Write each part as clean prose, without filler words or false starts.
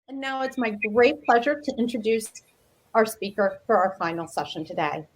And now it's my great pleasure to introduce our speaker for our final session today.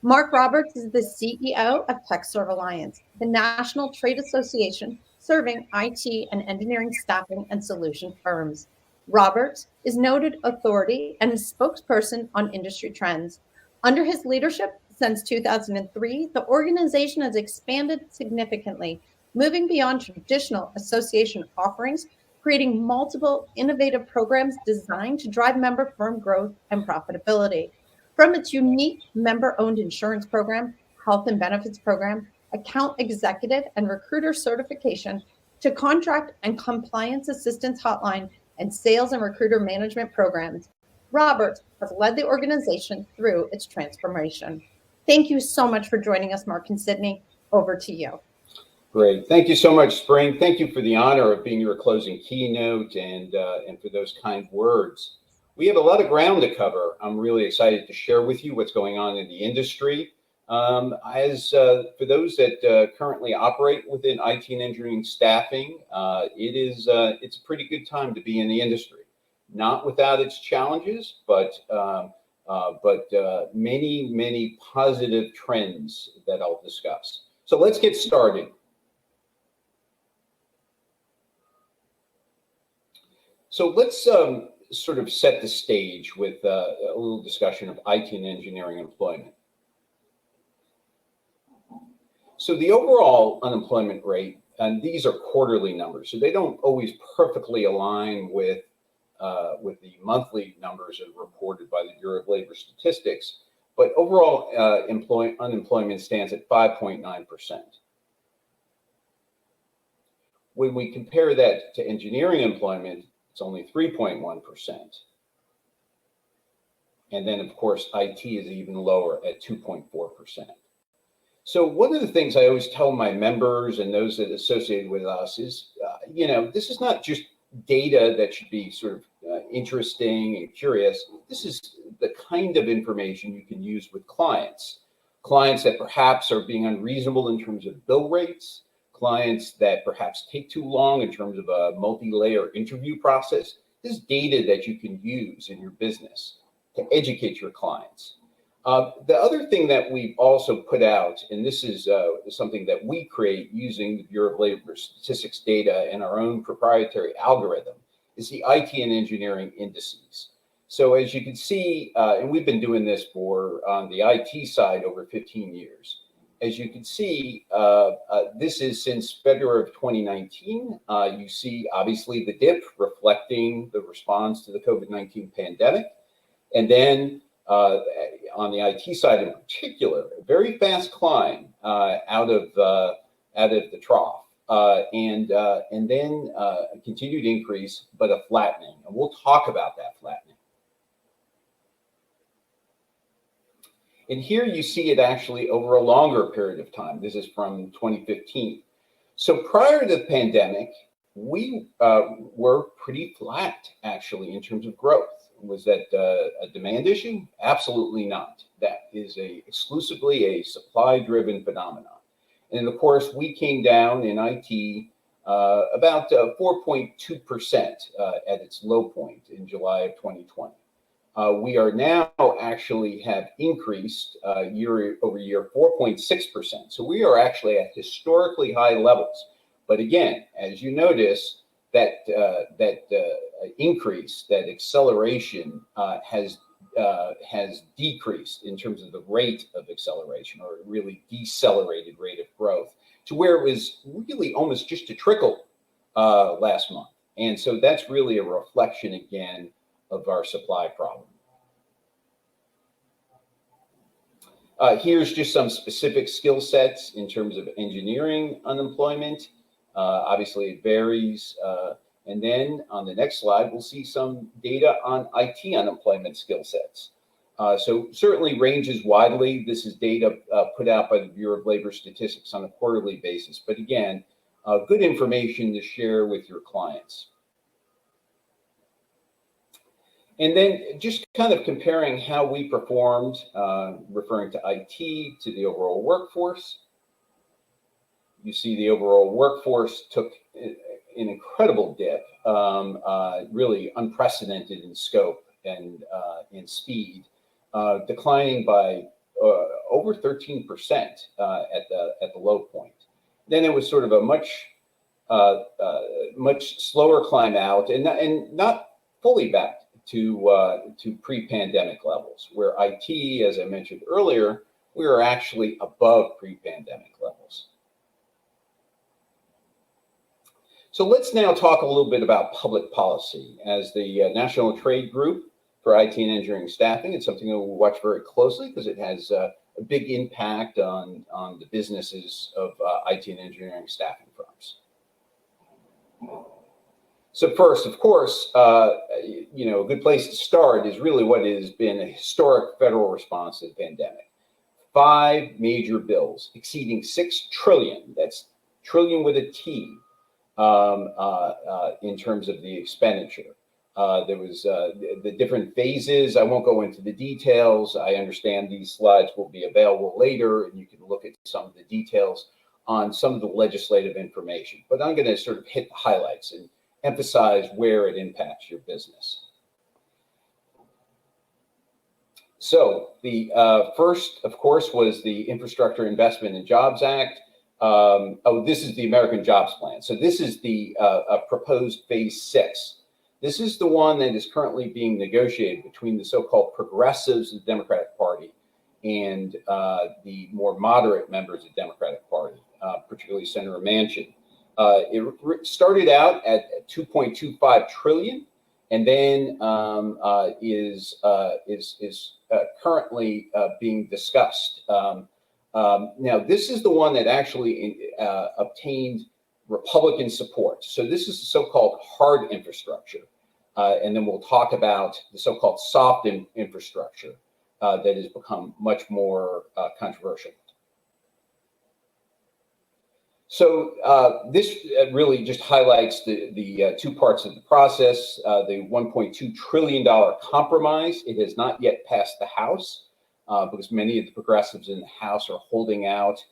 Mark Roberts is the CEO of TechServe Alliance, the national trade association serving IT and engineering staffing and solution firms. Roberts is noted authority and a spokesperson on industry trends. Under his leadership since 2003, the organization has expanded significantly, moving beyond traditional association offerings, creating multiple innovative programs designed to drive member firm growth and profitability. From its unique member owned insurance program, health and benefits program, account executive and recruiter certification, to contract and compliance assistance hotline and sales and recruiter management programs, Roberts has led the organization through its transformation. Thank you so much for joining us, Mark and Sydney. Over to you. Great. Thank you so much, Spring. Thank you for the honor of being your closing keynote and for those kind words. We have a lot of ground to cover. I'm really excited to share with you what's going on in the industry. For those that currently operate within IT and engineering staffing, it's a pretty good time to be in the industry. Not without its challenges, but many positive trends that I'll discuss. So let's get started. So let's sort of set the stage with a little discussion of IT and engineering employment. So the overall unemployment rate, and these are quarterly numbers, so they don't always perfectly align with the monthly numbers reported by the Bureau of Labor Statistics, but overall unemployment stands at 5.9%. When we compare that to engineering employment, it's only 3.1%. And then, of course, IT is even lower at 2.4%. So one of the things I always tell my members and those that associate with us is, this is not just data that should be sort of interesting and curious. This is the kind of information you can use with clients that perhaps are being unreasonable in terms of bill rates, clients that perhaps take too long in terms of a multi-layer interview process. This is data that you can use in your business to educate your clients. The other thing that we've also put out, and this is something that we create using the Bureau of Labor Statistics data and our own proprietary algorithm, is the IT and engineering indices. So as you can see, and we've been doing this on the IT side over 15 years. As you can see, this is since February of 2019. You see, obviously, the dip reflecting the response to the COVID-19 pandemic. And then on the IT side in particular, a very fast climb out of the trough, and then a continued increase, but a flattening. And we'll talk about that flattening. And here you see it actually over a longer period of time. This is from 2015. So prior to the pandemic, we were pretty flat, actually, in terms of growth. Was that a demand issue? Absolutely not. That is exclusively a supply-driven phenomenon. And of course, we came down in IT about 4.2% at its low point in July of 2020. We are now actually have increased year over year 4.6%. So we are actually at historically high levels. But again, as you notice, that increase, that acceleration has decreased in terms of the rate of acceleration, or really decelerated rate of growth, to where it was really almost just a trickle last month. And so that's really a reflection again of our supply problem. Here's just some specific skill sets in terms of engineering unemployment. Obviously, it varies. And then on the next slide, we'll see some data on IT unemployment skill sets. So certainly ranges widely. This is data put out by the Bureau of Labor Statistics on a quarterly basis. But again, good information to share with your clients. And then just kind of comparing how we performed, referring to IT, to the overall workforce. You see the overall workforce took an incredible dip, really unprecedented in scope and in speed, declining by over 13% at the low point. Then it was sort of a much slower climb out, and not fully back to pre-pandemic levels, where IT, as I mentioned earlier, we are actually above pre-pandemic levels. So let's now talk a little bit about public policy. As the National Trade Group for IT and Engineering Staffing, it's something that we'll watch very closely because it has a big impact on the businesses of IT and engineering staffing firms. So first, of course, a good place to start is really what has been a historic federal response to the pandemic. 5 major bills exceeding $6 trillion, that's trillion with a T, in terms of the expenditure. There was the different phases. I won't go into the details. I understand these slides will be available later, and you can look at some of the details on some of the legislative information. But I'm going to sort of hit the highlights and emphasize where it impacts your business. So the first, of course, was the Infrastructure Investment and Jobs Act. This is the American Jobs Plan. So this is the proposed phase 6. This is the one that is currently being negotiated between the so-called progressives of the Democratic Party and the more moderate members of the Democratic Party, particularly Senator Manchin. It started out at 2.25 trillion, and then is currently being discussed. Now, this is the one that actually obtained Republican support. So this is the so-called hard infrastructure. And then we'll talk about the so-called soft infrastructure that has become much more controversial. So this really just highlights the 2 parts of the process. The $1.2 trillion compromise, it has not yet passed the House because many of the progressives in the House are holding out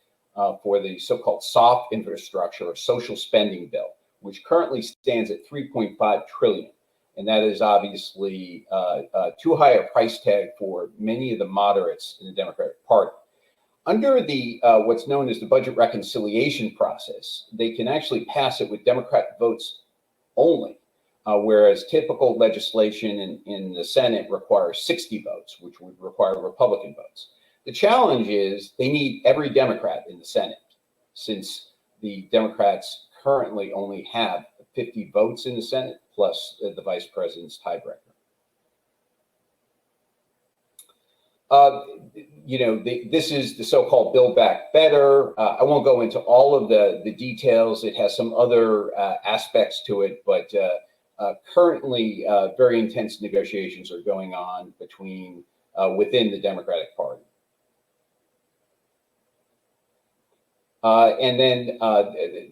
for the so-called soft infrastructure or social spending bill, which currently stands at 3.5 trillion. And that is obviously too high a price tag for many of the moderates in the Democratic Party. Under the what's known as the budget reconciliation process, they can actually pass it with Democrat votes only, whereas typical legislation in the Senate requires 60 votes, which would require Republican votes. The challenge is they need every Democrat in the Senate, since the Democrats currently only have 50 votes in the Senate, plus the vice president's tiebreaker. This is the so-called Build Back Better. I won't go into all of the details. It has some other aspects to it, but currently very intense negotiations are going on between within the Democratic Party. And then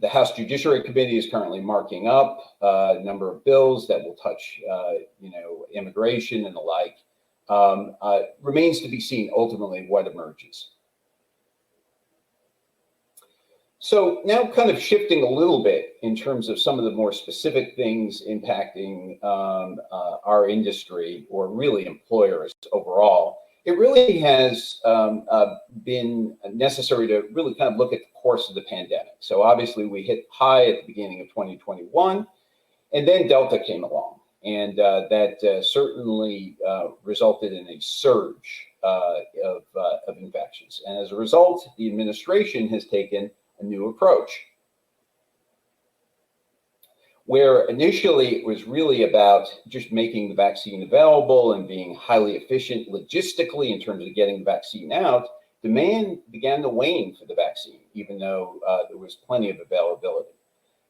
the House Judiciary Committee is currently marking up a number of bills that will touch, immigration and the like. Remains to be seen ultimately what emerges. So now kind of shifting a little bit in terms of some of the more specific things impacting our industry, or really employers overall. It really has been necessary to really kind of look at the course of the pandemic. So obviously we hit high at the beginning of 2021, and then Delta came along. And that certainly resulted in a surge of infections. And as a result, the administration has taken a new approach, where initially it was really about just making the vaccine available and being highly efficient logistically in terms of getting the vaccine out. Demand began to wane for the vaccine, even though there was plenty of availability.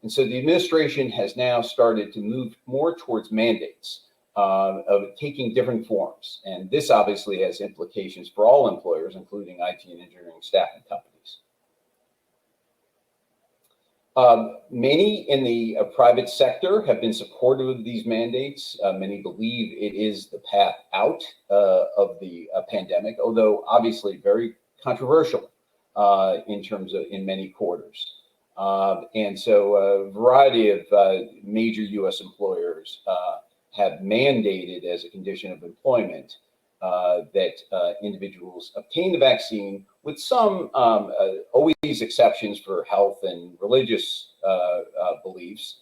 And so the administration has now started to move more towards mandates of taking different forms. And this obviously has implications for all employers, including IT and engineering staffing companies. Many in the private sector have been supportive of these mandates. Many believe it is the path out of the pandemic, although obviously very controversial in terms of in many quarters. And so a variety of major U.S. employers have mandated as a condition of employment that individuals obtain the vaccine, with some always exceptions for health and religious beliefs,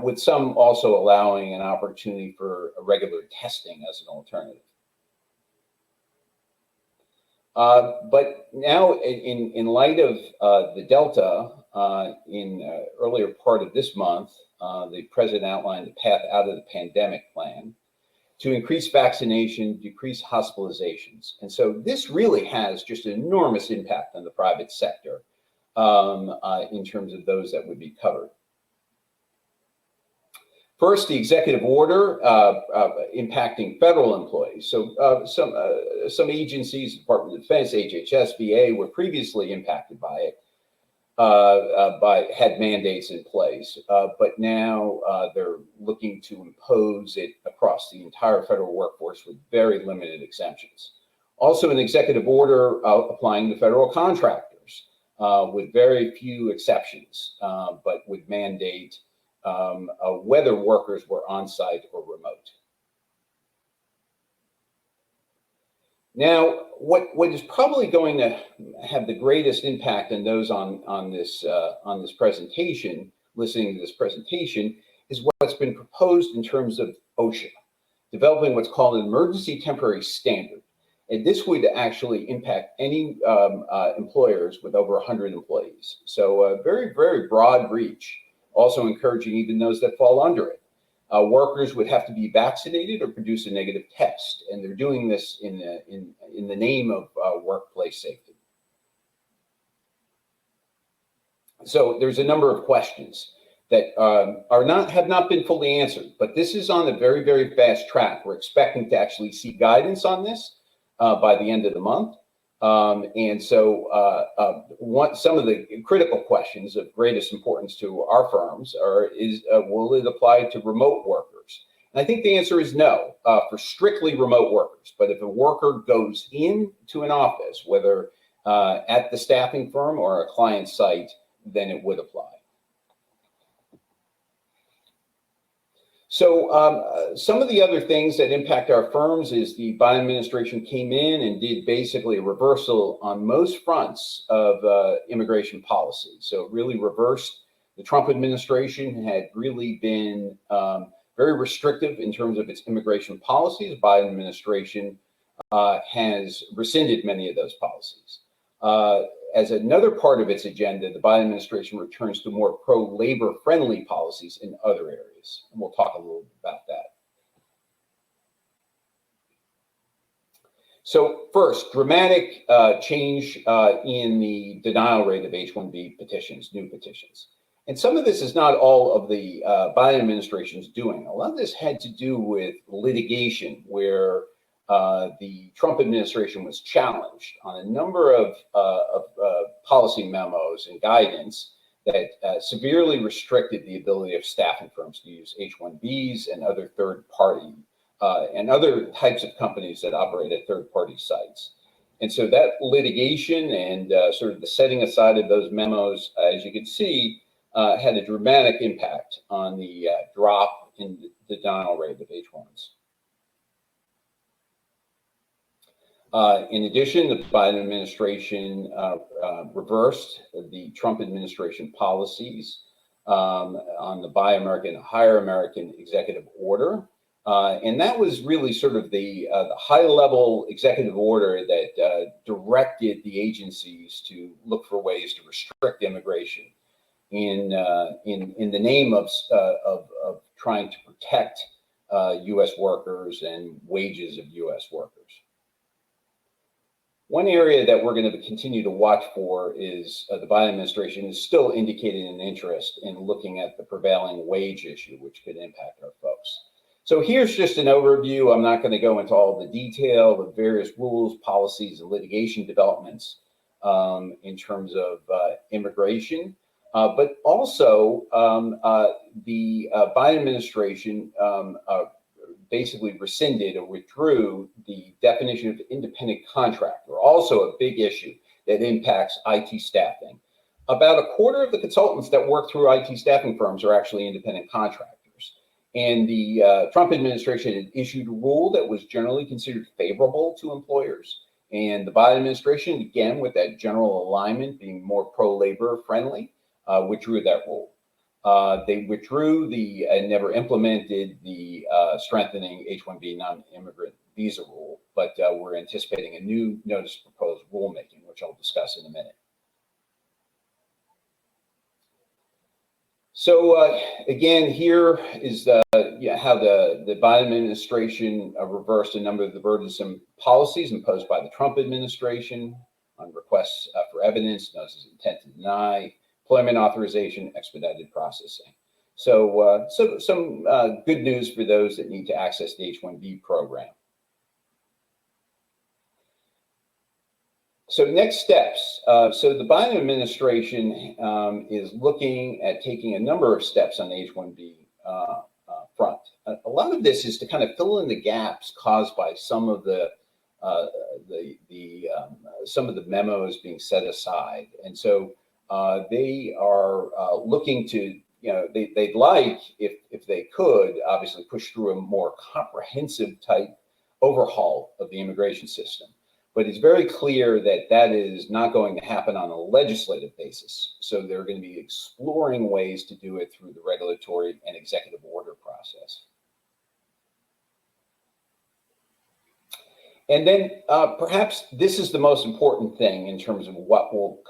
with some also allowing an opportunity for regular testing as an alternative. But now, in light of the Delta, in earlier part of this month, the president outlined the path out of the pandemic plan to increase vaccination, decrease hospitalizations. And so this really has just an enormous impact on the private sector in terms of those that would be covered. First, the executive order impacting federal employees. So some agencies, Department of Defense, HHS, VA, were previously impacted by it, had mandates in place, but now they're looking to impose it across the entire federal workforce with very limited exemptions. Also, an executive order applying to federal contractors with very few exceptions, but would mandate whether workers were on-site or remote. Now, what is probably going to have the greatest impact on those on this presentation, listening to this presentation, is what's been proposed in terms of OSHA, developing what's called an emergency temporary standard. And this would actually impact any employers with over 100 employees. So a very, very broad reach, also encouraging even those that fall under it. Workers would have to be vaccinated or produce a negative test, and they're doing this in the name of workplace safety. So there's a number of questions that have not been fully answered, but this is on a very, very fast track. We're expecting to actually see guidance on this by the end of the month. And so some of the critical questions of greatest importance to our firms will it apply to remote workers? And I think the answer is no, for strictly remote workers. But if a worker goes into an office, whether at the staffing firm or a client site, then it would apply. So some of the other things that impact our firms is the Biden administration came in and did basically a reversal on most fronts of immigration policy. So it really reversed. The Trump administration had really been very restrictive in terms of its immigration policies. The Biden administration has rescinded many of those policies. As another part of its agenda, the Biden administration returns to more pro-labor friendly policies in other areas. And we'll talk a little bit about that. So first, dramatic change in the denial rate of H-1B petitions, new petitions. And some of this is not all of the Biden administration's doing. A lot of this had to do with litigation where the Trump administration was challenged on a number of policy memos and guidance that severely restricted the ability of staffing firms to use H-1Bs and other third-party and other types of companies that operate at third-party sites. And so that litigation and sort of the setting aside of those memos, as you can see, had a dramatic impact on the drop in the denial rate of H-1s. In addition, the Biden administration reversed the Trump administration policies on the Buy American, Hire American executive order. And that was really sort of the high-level executive order that directed the agencies to look for ways to restrict immigration in the name of trying to protect U.S. workers and wages of U.S. workers. One area that we're going to continue to watch for is the Biden administration is still indicating an interest in looking at the prevailing wage issue, which could impact our folks. So here's just an overview. I'm not going to go into all the detail of various rules, policies, and litigation developments in terms of immigration, but also the Biden administration basically rescinded or withdrew the definition of independent contractor, also a big issue that impacts IT staffing. about a quarter of the consultants that work through IT staffing firms are actually independent contractors. And the Trump administration had issued a rule that was generally considered favorable to employers. And the Biden administration, again, with that general alignment being more pro-labor friendly, withdrew that rule. They withdrew and never implemented the strengthening H-1B non-immigrant visa rule, but we're anticipating a new notice of proposed rulemaking, which I'll discuss in a minute. So again, here is how the Biden administration reversed a number of the burdensome policies imposed by the Trump administration on requests for evidence, notices of intent to deny, employment authorization, expedited processing. So, some good news for those that need to access the H-1B program. So next steps. So the Biden administration is looking at taking a number of steps on the H-1B front. A lot of this is to kind of fill in the gaps caused by some of the memos being set aside, and so they are looking to, they'd like, if they could, obviously push through a more comprehensive type overhaul of the immigration system. But it's very clear that that is not going to happen on a legislative basis. So they're going to be exploring ways to do it through the regulatory and executive order process. And then perhaps this is the most important thing in terms of what will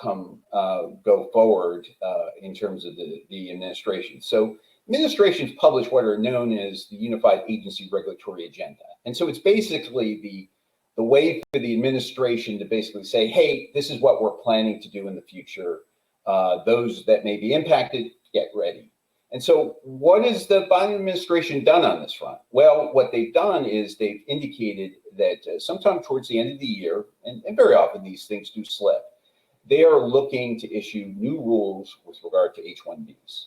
go forward in terms of the administration. So administrations publish what are known as the Unified Agency Regulatory Agenda. And so it's basically the way for the administration to basically say, hey, this is what we're planning to do in the future. Those that may be impacted, get ready. And so what has the Biden administration done on this front? Well, what they've done is they've indicated that sometime towards the end of the year, and very often these things do slip, they are looking to issue new rules with regard to H-1Bs.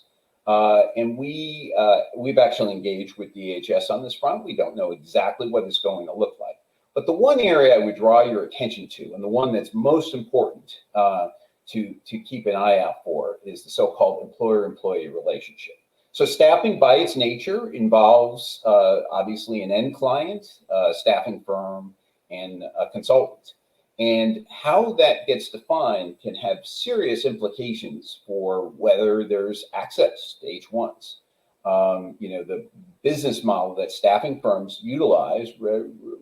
And we've actually engaged with DHS on this front. We don't know exactly what it's going to look like. But the one area I would draw your attention to, and the one that's most important to keep an eye out for, is the so-called employer-employee relationship. So staffing by its nature involves obviously an end client, a staffing firm, and a consultant. And how that gets defined can have serious implications for whether there's access to H-1s. The business model that staffing firms utilize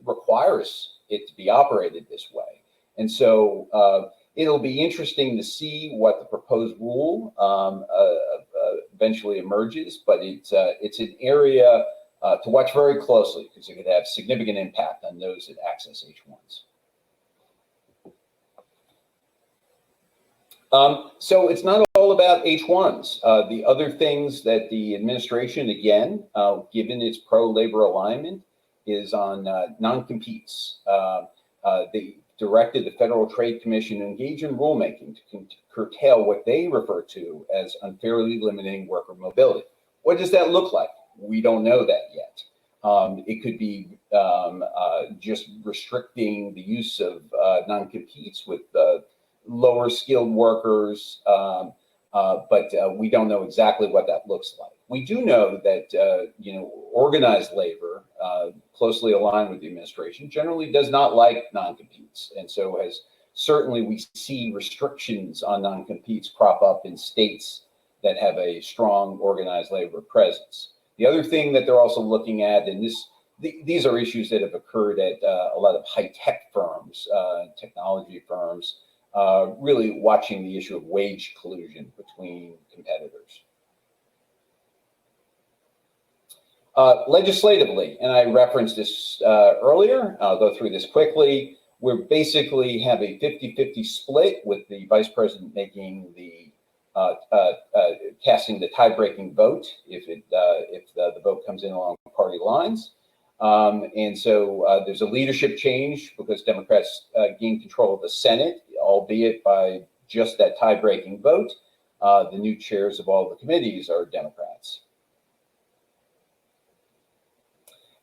requires it to be operated this way. And so it'll be interesting to see what the proposed rule eventually emerges, but it's an area to watch very closely because it could have significant impact on those that access H-1s. So it's not all about H-1s. The other things that the administration, again, given its pro-labor alignment, is on non-competes. They directed the Federal Trade Commission to engage in rulemaking to curtail what they refer to as unfairly limiting worker mobility. What does that look like? We don't know that yet. It could be just restricting the use of non-competes with lower skilled workers, but we don't know exactly what that looks like. We do know that organized labor, closely aligned with the administration, generally does not like non-competes, and so we see restrictions on non-competes crop up in states that have a strong organized labor presence. The other thing that they're also looking at, and these are issues that have occurred at a lot of high-tech firms, technology firms, really watching the issue of wage collusion between competitors. Legislatively, and I referenced this earlier, I'll go through this quickly. We basically have a 50-50 split with the vice president making casting the tie-breaking vote if the vote comes in along party lines. And so there's a leadership change because Democrats gained control of the Senate, albeit by just that tie-breaking vote. The new chairs of all the committees are Democrats.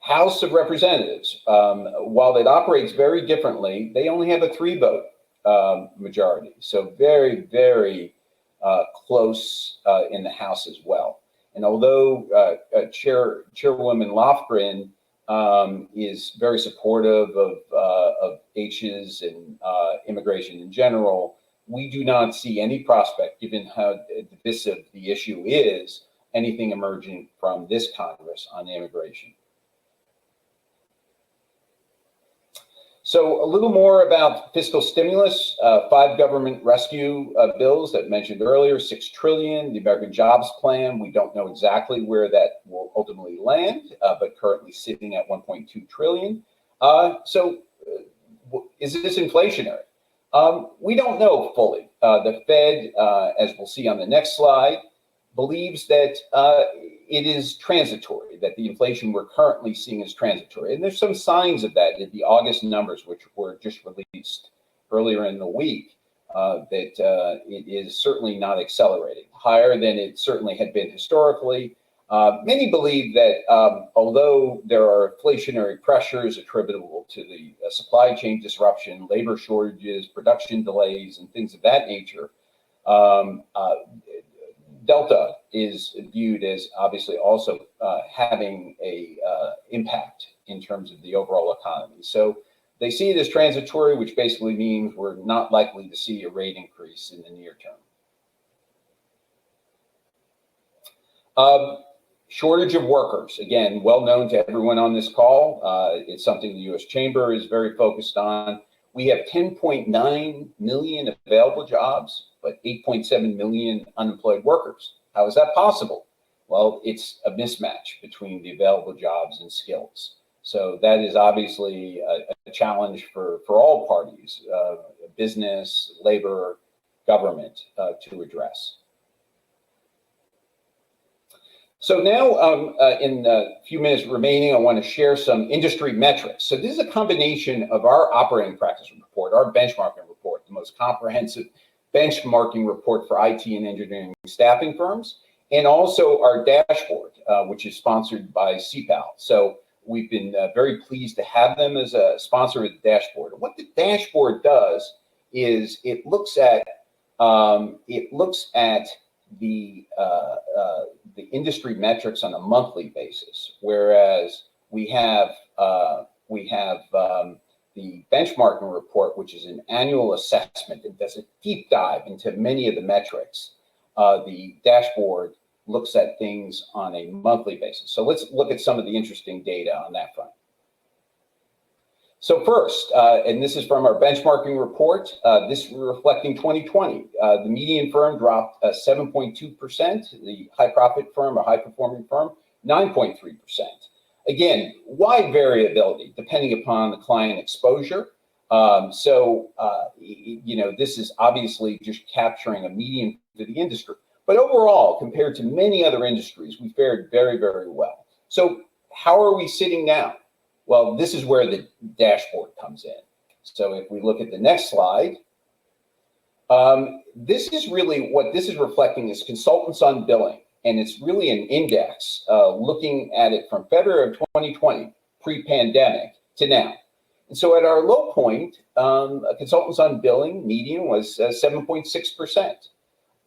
House of Representatives, while it operates very differently, they only have a 3-vote majority. So very, very close in the House as well. And although Chairwoman Lofgren is very supportive of H's and immigration in general, we do not see any prospect, given how divisive the issue is, anything emerging from this Congress on immigration. So a little more about fiscal stimulus, 5 government rescue bills that I mentioned earlier, $6 trillion, the American Jobs Plan. We don't know exactly where that will ultimately land, but currently sitting at $1.2 trillion. Is this inflationary? We don't know fully. The Fed, as we'll see on the next slide, believes that it is transitory, that the inflation we're currently seeing is transitory. And there's some signs of that in the August numbers, which were just released earlier in the week, that it is certainly not accelerating, higher than it certainly had been historically. Many believe that although there are inflationary pressures attributable to the supply chain disruption, labor shortages, production delays, and things of that nature, Delta is viewed as obviously also having a impact in terms of the overall economy. So they see it as transitory, which basically means we're not likely to see a rate increase in the near term. Shortage of workers, again, well known to everyone on this call. It's something the U.S. Chamber is very focused on. We have 10.9 million available jobs, but 8.7 million unemployed workers. How is that possible? Well, it's a mismatch between the available jobs and skills. So that is obviously a challenge for all parties, business, labor, government, to address. So now, in the few minutes remaining, I want to share some industry metrics. So this is a combination of our operating practice report, our benchmarking report, the most comprehensive benchmarking report for IT and engineering staffing firms, and also our dashboard, which is sponsored by Ceipal. So we've been very pleased to have them as a sponsor of the dashboard. What the dashboard does is it looks at the industry metrics on a monthly basis, whereas we have the benchmarking report, which is an annual assessment that does a deep dive into many of the metrics. The dashboard looks at things on a monthly basis. So let's look at some of the interesting data on that front. So first, and this is from our benchmarking report, this is reflecting 2020. The median firm dropped 7.2%, the high profit firm or high performing firm, 9.3%. Again, wide variability depending upon the client exposure. This is obviously just capturing a median for the industry. But overall, compared to many other industries, we fared very, very well. So how are we sitting now? Well, this is where the dashboard comes in. So if we look at the next slide, this is really what this is reflecting is consultants on billing. And it's really an index looking at it from February of 2020, pre-pandemic, to now. And so at our low point, consultants on billing median was 7.6%.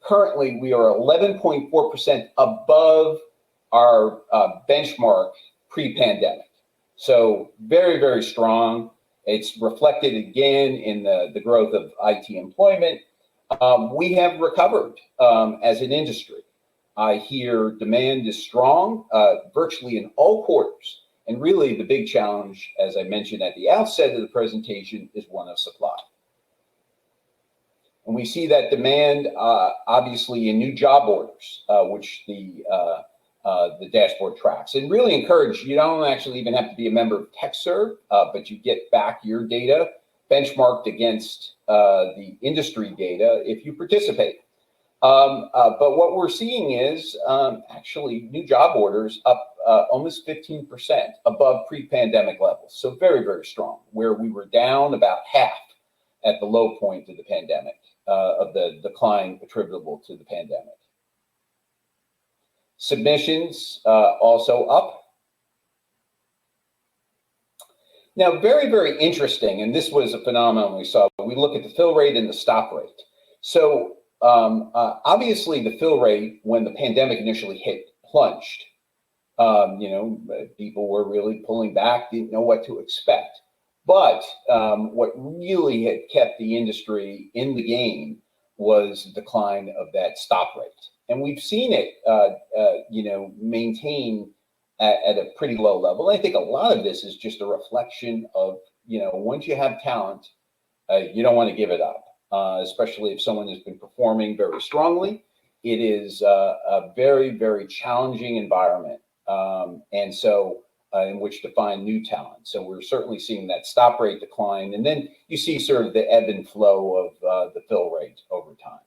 Currently, we are 11.4% above our benchmark pre-pandemic. So very, very strong. It's reflected again in the growth of IT employment. We have recovered as an industry. I hear demand is strong virtually in all quarters. And really the big challenge, as I mentioned at the outset of the presentation, is one of supply. And we see that demand obviously in new job orders, which the dashboard tracks. And really encourage, you don't actually even have to be a member of TechServe, but you get back your data benchmarked against the industry data if you participate. But what we're seeing is actually new job orders up almost 15% above pre-pandemic levels. So very, very strong, where we were down about half at the low point of the pandemic, of the decline attributable to the pandemic. Submissions also up. Now, very, very interesting, and this was a phenomenon we saw. We look at the fill rate and the stop rate. So obviously the fill rate when the pandemic initially hit plunged. People were really pulling back, didn't know what to expect. But what really had kept the industry in the game was the decline of that stop rate. And we've seen it, maintain at a pretty low level. I think a lot of this is just a reflection of, once you have talent, you don't want to give it up, especially if someone has been performing very strongly. It is a very, very challenging environment. In which to find new talent. So we're certainly seeing that stop rate decline. And then you see sort of the ebb and flow of the fill rate over time.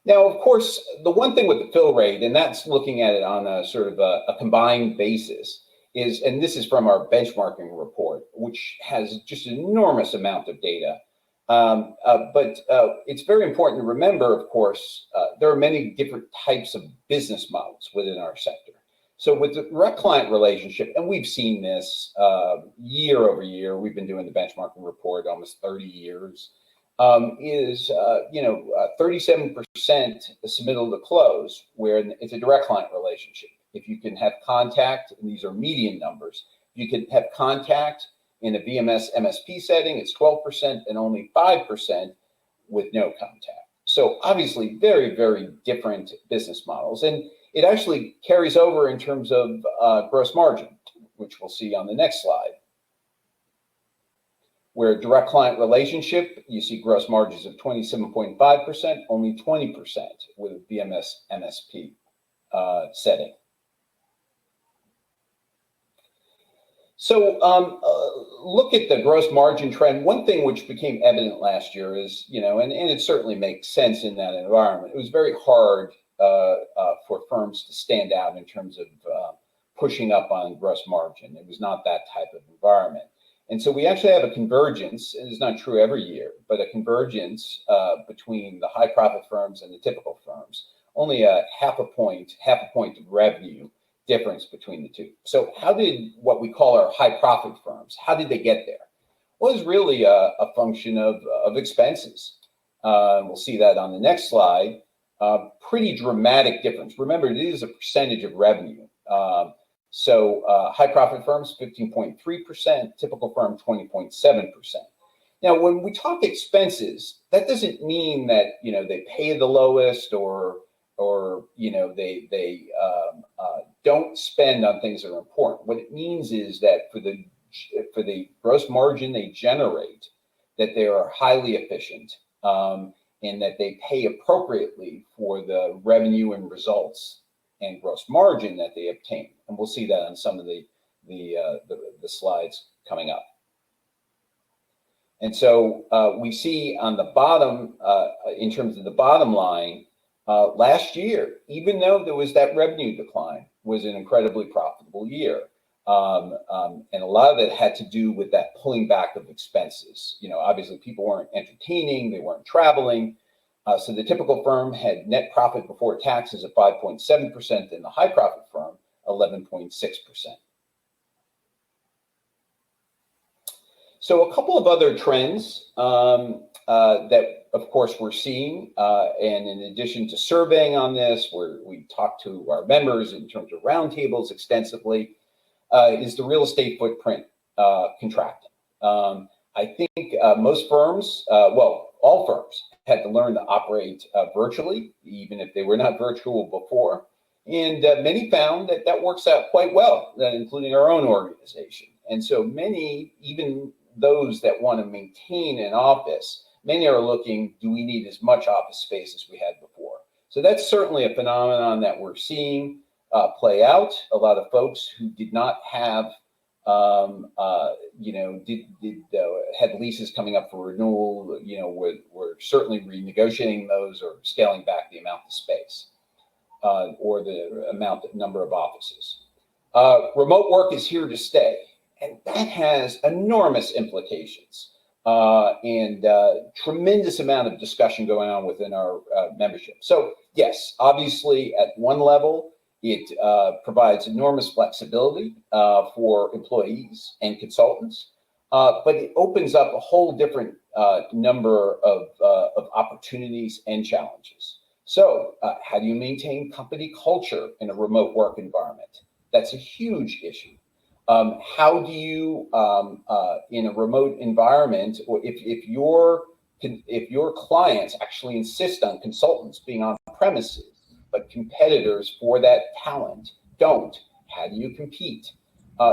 Now, of course, the one thing with the fill rate, and that's looking at it on a sort of a combined basis, is, and this is from our benchmarking report, which has just an enormous amount of data. But it's very important to remember, of course, there are many different types of business models within our sector. So with the direct client relationship, and we've seen this year over year, we've been doing the benchmarking report almost 30 years, is 37% submittal to close, where it's a direct client relationship. If you can have contact, and these are median numbers, you can have contact in a VMS MSP setting, it's 12% and only 5% with no contact. So obviously very, very different business models. And it actually carries over in terms of gross margin, which we'll see on the next slide. Where direct client relationship, you see gross margins of 27.5%, only 20% with a VMS MSP setting. So look at the gross margin trend. One thing which became evident last year is, and it certainly makes sense in that environment, it was very hard for firms to stand out in terms of pushing up on gross margin. It was not that type of environment. And so we actually have a convergence, and it's not true every year, but a convergence between the high profit firms and the typical firms. Only a half a point of revenue difference between the two. So how did what we call our high profit firms, how did they get there? Well, it's really a function of expenses. We'll see that on the next slide. Pretty dramatic difference. Remember, it is a percentage of revenue. So high profit firms, 15.3%, typical firm, 20.7%. Now, when we talk expenses, that doesn't mean that, they pay the lowest or they don't spend on things that are important. What it means is that for the gross margin they generate, that they are highly efficient, and that they pay appropriately for the revenue and results and gross margin that they obtain. And we'll see that on some of the slides coming up. And so we see on the bottom, in terms of the bottom line, last year, even though there was that revenue decline, was an incredibly profitable year. And a lot of it had to do with that pulling back of expenses. Obviously people weren't entertaining, they weren't traveling. So the typical firm had net profit before taxes of 5.7%, and the high profit firm, 11.6%. So a couple of other trends that, of course, we're seeing, and in addition to surveying on this, where we talk to our members in terms of roundtables extensively, is the real estate footprint contracting. I think most firms, all firms, had to learn to operate virtually, even if they were not virtual before. And many found that that works out quite well, including our own organization. And so many, even those that want to maintain an office, many are looking, do we need as much office space as we had before? So that's certainly a phenomenon that we're seeing play out. A lot of folks who did not have, had leases coming up for renewal, were certainly renegotiating those or scaling back the amount of space or the number of offices. Remote work is here to stay, and that has enormous implications and tremendous amount of discussion going on within our membership. So yes, obviously at one level, it provides enormous flexibility for employees and consultants. but it opens up a whole different number of opportunities and challenges. So how do you maintain company culture in a remote work environment? That's a huge issue. How do you, in a remote environment, or if your clients actually insist on consultants being on premises, but competitors for that talent don't, how do you compete?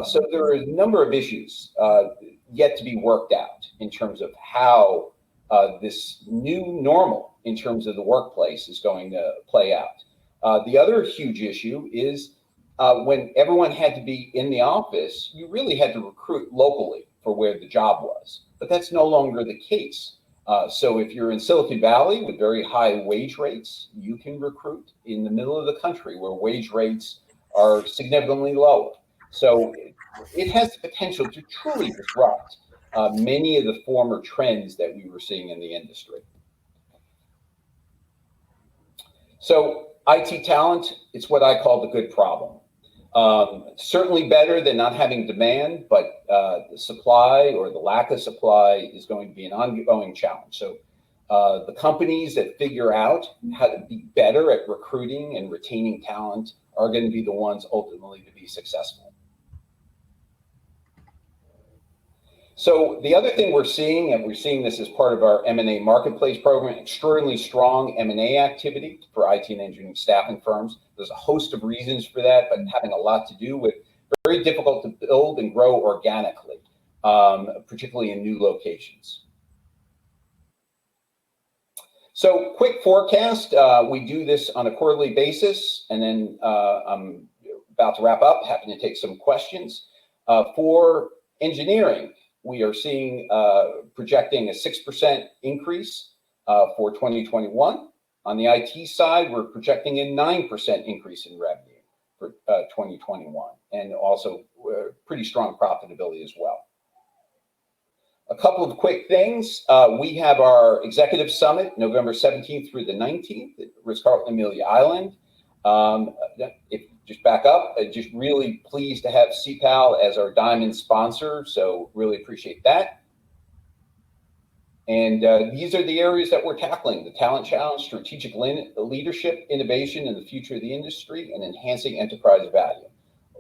So there are a number of issues yet to be worked out in terms of how this new normal in terms of the workplace is going to play out. The other huge issue is when everyone had to be in the office, you really had to recruit locally for where the job was, but that's no longer the case. So if you're in Silicon Valley with very high wage rates, you can recruit in the middle of the country where wage rates are significantly lower. So it has the potential to truly disrupt many of the former trends that we were seeing in the industry. So IT talent, it's what I call the good problem. Certainly better than not having demand, but the supply or the lack of supply is going to be an ongoing challenge. So the companies that figure out how to be better at recruiting and retaining talent are going to be the ones ultimately to be successful. So the other thing we're seeing, and we're seeing this as part of our M&A marketplace program, extraordinarily strong M&A activity for IT and engineering staffing firms. There's a host of reasons for that, but having a lot to do with very difficult to build and grow organically, particularly in new locations. So quick forecast, we do this on a quarterly basis, and then I'm about to wrap up, happy to take some questions. For engineering, we are seeing projecting a 6% increase for 2021. On the IT side, we're projecting a 9% increase in revenue for 2021, and also pretty strong profitability as well. A couple of quick things. We have our Executive Summit, November 17th through the 19th at Ritz-Carlton Amelia Island. Just back up, just really pleased to have Ceipal as our diamond sponsor, so really appreciate that. And these are the areas that we're tackling: the talent challenge, strategic leadership, innovation in the future of the industry, and enhancing enterprise value.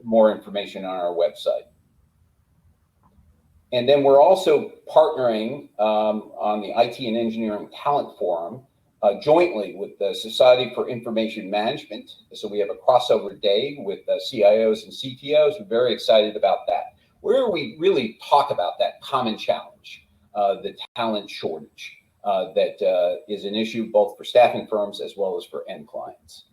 More information on our website. And then we're also partnering on the IT and Engineering Talent Forum jointly with the Society for Information Management. So we have a crossover day with CIOs and CTOs. We're very excited about that, where we really talk about that common challenge, the talent shortage that is an issue both for staffing firms as well as for end clients.